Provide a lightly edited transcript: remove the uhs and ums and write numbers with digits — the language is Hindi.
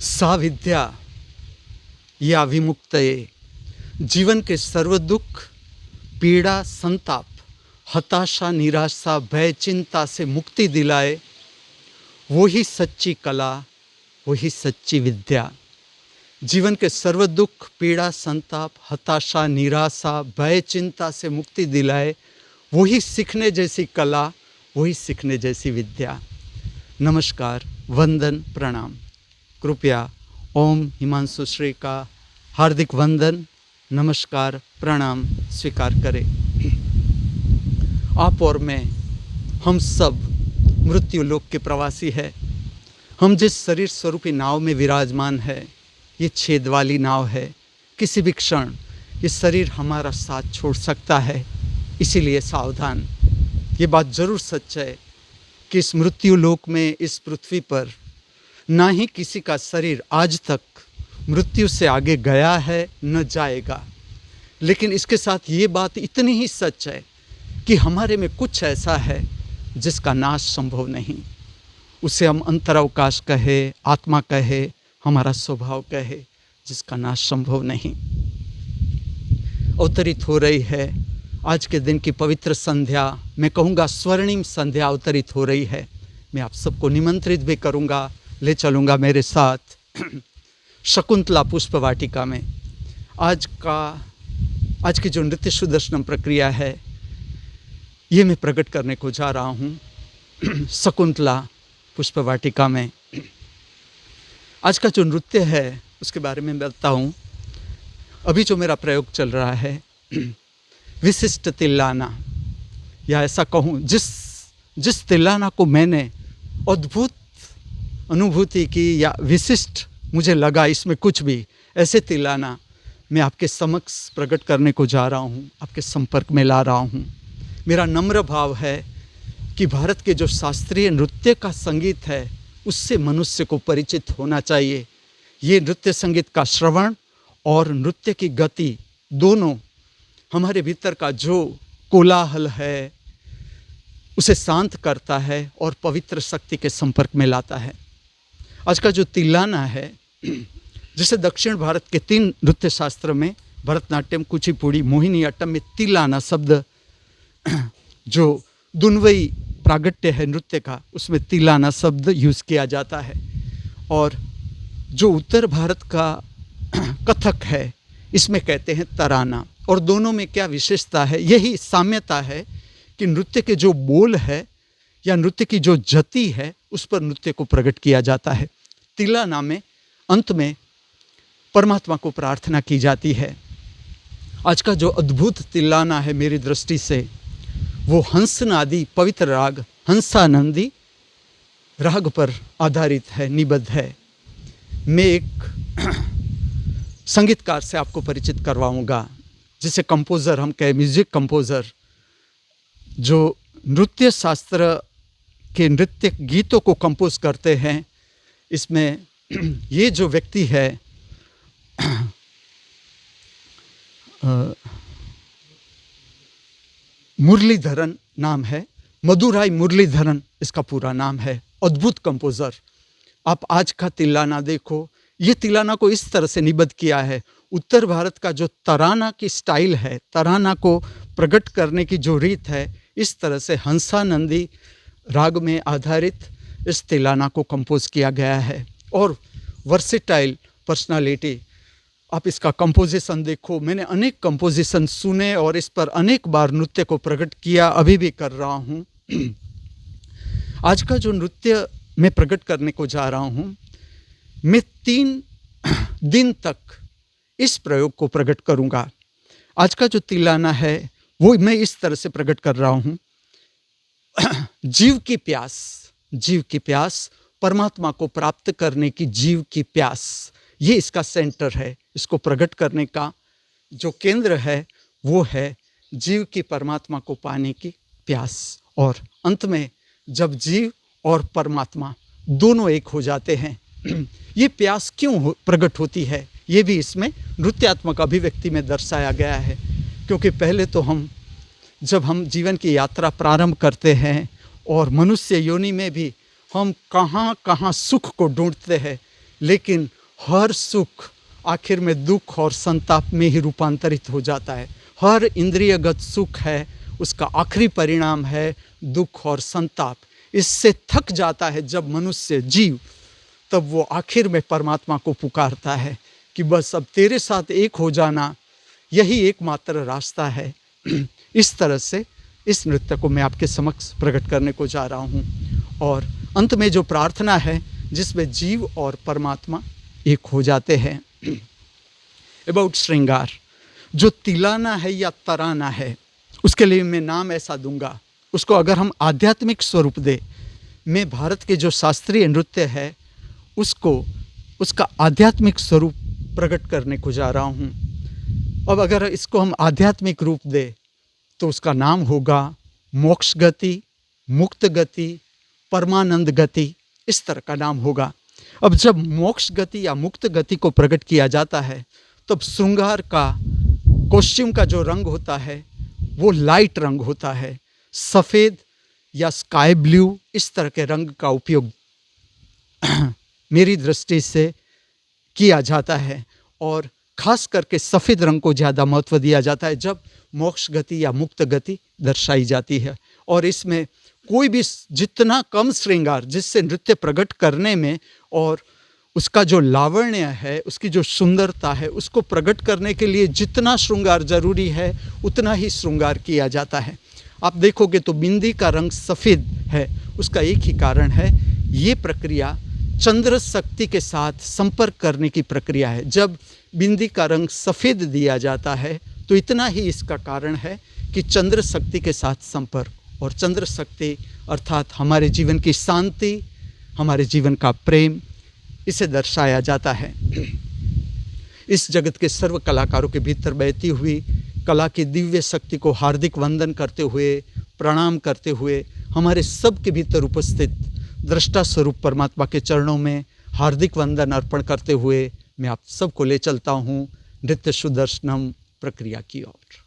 सा विद्या या विमुक्तये जीवन के सर्व दुख, पीड़ा, संताप, हताशा, निराशा, भय, चिंता से मुक्ति दिलाए, वही सच्ची कला, वही सच्ची विद्या। जीवन के सर्व दुख, पीड़ा, संताप, हताशा, निराशा, भय, चिंता से मुक्ति दिलाए, वही सीखने जैसी कला, वही सीखने जैसी विद्या। नमस्कार, वंदन, प्रणाम। कृपया ओम हिमांशु श्री का हार्दिक वंदन, नमस्कार, प्रणाम स्वीकार करें। आप और मैं, हम सब मृत्यु लोक के प्रवासी हैं। हम जिस शरीर स्वरूपी नाव में विराजमान है, ये छेद वाली नाव है। किसी भी क्षण ये शरीर हमारा साथ छोड़ सकता है, इसीलिए सावधान। ये बात जरूर सच है कि इस मृत्यु लोक में, इस पृथ्वी पर ना ही किसी का शरीर आज तक मृत्यु से आगे गया है, न जाएगा। लेकिन इसके साथ ये बात इतनी ही सच है कि हमारे में कुछ ऐसा है जिसका नाश संभव नहीं। उसे हम अंतरावकाश कहे, आत्मा कहे, हमारा स्वभाव कहे, जिसका नाश संभव नहीं। अवतरित हो रही है आज के दिन की पवित्र संध्या, मैं कहूँगा स्वर्णिम संध्या अवतरित हो रही है। मैं आप सबको निमंत्रित भी करूँगा, ले चलूँगा मेरे साथ शकुंतला पुष्प वाटिका में। आज की जो नृत्य सुदर्शनम प्रक्रिया है, ये मैं प्रकट करने को जा रहा हूँ शकुंतला पुष्प वाटिका में। आज का जो नृत्य है उसके बारे में बताऊँ। अभी जो मेरा प्रयोग चल रहा है विशिष्ट तिल्लाना, या ऐसा कहूँ जिस तिल्लाना को मैंने अद्भुत अनुभूति की या विशिष्ट मुझे लगा, इसमें कुछ भी, ऐसे तिल्लाना मैं आपके समक्ष प्रकट करने को जा रहा हूँ, आपके संपर्क में ला रहा हूँ। मेरा नम्र भाव है कि भारत के जो शास्त्रीय नृत्य का संगीत है, उससे मनुष्य को परिचित होना चाहिए। ये नृत्य संगीत का श्रवण और नृत्य की गति दोनों हमारे भीतर का जो कोलाहल है उसे शांत करता है और पवित्र शक्ति के संपर्क में लाता है। आज का जो तिल्लाना है, जिसे दक्षिण भारत के 3 नृत्य शास्त्र में, भरतनाट्यम, कुचिपुड़ी, मोहिनीअट्टम में तिल्लाना शब्द, जो दुनवई प्रागट्य है नृत्य का, उसमें तिल्लाना शब्द यूज़ किया जाता है। और जो उत्तर भारत का कथक है, इसमें कहते हैं तराना। और दोनों में क्या विशेषता है, यही साम्यता है कि नृत्य के जो बोल है या नृत्य की जो जति है, उस पर नृत्य को प्रकट किया जाता है। तिल्लाना में अंत में परमात्मा को प्रार्थना की जाती है। आज का जो अद्भुत तिल्लाना है मेरी दृष्टि से, वो हंसनादी पवित्र राग हंसानंदी राग पर आधारित है, निबद्ध है। मैं एक संगीतकार से आपको परिचित करवाऊंगा, जिसे कंपोज़र हम कहें, म्यूजिक कंपोज़र, जो नृत्य शास्त्र के नृत्य गीतों को कंपोज करते हैं। इसमें ये जो व्यक्ति है मुरलीधरन नाम है, मदुराई मुरलीधरन इसका पूरा नाम है। अद्भुत कंपोज़र। आप आज का तिल्लाना देखो, ये तिल्लाना को इस तरह से निबद्ध किया है। उत्तर भारत का जो तराना की स्टाइल है, तराना को प्रकट करने की जो रीत है, इस तरह से हंसानंदी राग में आधारित इस तिल्लाना को कंपोज किया गया है। और वर्सेटाइल पर्सनालिटी, आप इसका कंपोजिशन देखो। मैंने अनेक कंपोजिशन सुने और इस पर अनेक बार नृत्य को प्रकट किया, अभी भी कर रहा हूँ। आज का जो नृत्य मैं प्रकट करने को जा रहा हूँ, मैं 3 दिन तक इस प्रयोग को प्रकट करूँगा। आज का जो तिल्लाना है वो मैं इस तरह से प्रकट कर रहा हूँ। जीव की प्यास, परमात्मा को प्राप्त करने की जीव की प्यास, ये इसका सेंटर है। इसको प्रकट करने का जो केंद्र है वो है जीव की परमात्मा को पाने की प्यास। और अंत में जब जीव और परमात्मा दोनों एक हो जाते हैं, ये प्यास क्यों प्रकट होती है, ये भी इसमें नृत्यात्मक अभिव्यक्ति में दर्शाया गया है। क्योंकि पहले तो जब हम जीवन की यात्रा प्रारंभ करते हैं और मनुष्य योनि में भी हम कहाँ कहाँ सुख को ढूंढते हैं, लेकिन हर सुख आखिर में दुख और संताप में ही रूपांतरित हो जाता है। हर इंद्रियगत सुख है, उसका आखिरी परिणाम है दुख और संताप। इससे थक जाता है जब मनुष्य जीव, तब वो आखिर में परमात्मा को पुकारता है कि बस अब तेरे साथ एक हो जाना यही एकमात्र रास्ता है। इस तरह से इस नृत्य को मैं आपके समक्ष प्रकट करने को जा रहा हूँ। और अंत में जो प्रार्थना है जिसमें जीव और परमात्मा एक हो जाते हैं। अबाउट श्रृंगार, जो तिलाना है या तराना है, उसके लिए मैं नाम ऐसा दूंगा। उसको अगर हम आध्यात्मिक स्वरूप दे, मैं भारत के जो शास्त्रीय नृत्य है उसको उसका आध्यात्मिक स्वरूप प्रकट करने को जा रहा हूँ। अब अगर इसको हम आध्यात्मिक रूप दे तो उसका नाम होगा मोक्ष गति, मुक्त गति, परमानंद गति, इस तरह का नाम होगा। अब जब मोक्ष गति या मुक्त गति को प्रकट किया जाता है तब श्रृंगार का, कॉस्ट्यूम का जो रंग होता है वो लाइट रंग होता है। सफ़ेद या स्काई ब्लू इस तरह के रंग का उपयोग मेरी दृष्टि से किया जाता है और खास करके सफ़ेद रंग को ज़्यादा महत्व दिया जाता है जब मोक्ष गति या मुक्त गति दर्शाई जाती है। और इसमें कोई भी जितना कम श्रृंगार, जिससे नृत्य प्रकट करने में और उसका जो लावण्य है, उसकी जो सुंदरता है, उसको प्रकट करने के लिए जितना श्रृंगार जरूरी है उतना ही श्रृंगार किया जाता है। आप देखोगे तो बिंदी का रंग सफ़ेद है, उसका एक ही कारण है, ये प्रक्रिया चंद्र शक्ति के साथ संपर्क करने की प्रक्रिया है। जब बिंदी का रंग सफ़ेद दिया जाता है तो इतना ही इसका कारण है कि चंद्र शक्ति के साथ संपर्क, और चंद्र शक्ति अर्थात हमारे जीवन की शांति, हमारे जीवन का प्रेम, इसे दर्शाया जाता है। इस जगत के सर्व कलाकारों के भीतर बहती हुई कला की दिव्य शक्ति को हार्दिक वंदन करते हुए, प्रणाम करते हुए, हमारे सब के भीतर उपस्थित दृष्टा स्वरूप परमात्मा के चरणों में हार्दिक वंदन अर्पण करते हुए मैं आप सबको ले चलता हूँ नृत्य सुदर्शनम प्रक्रिया की ओर।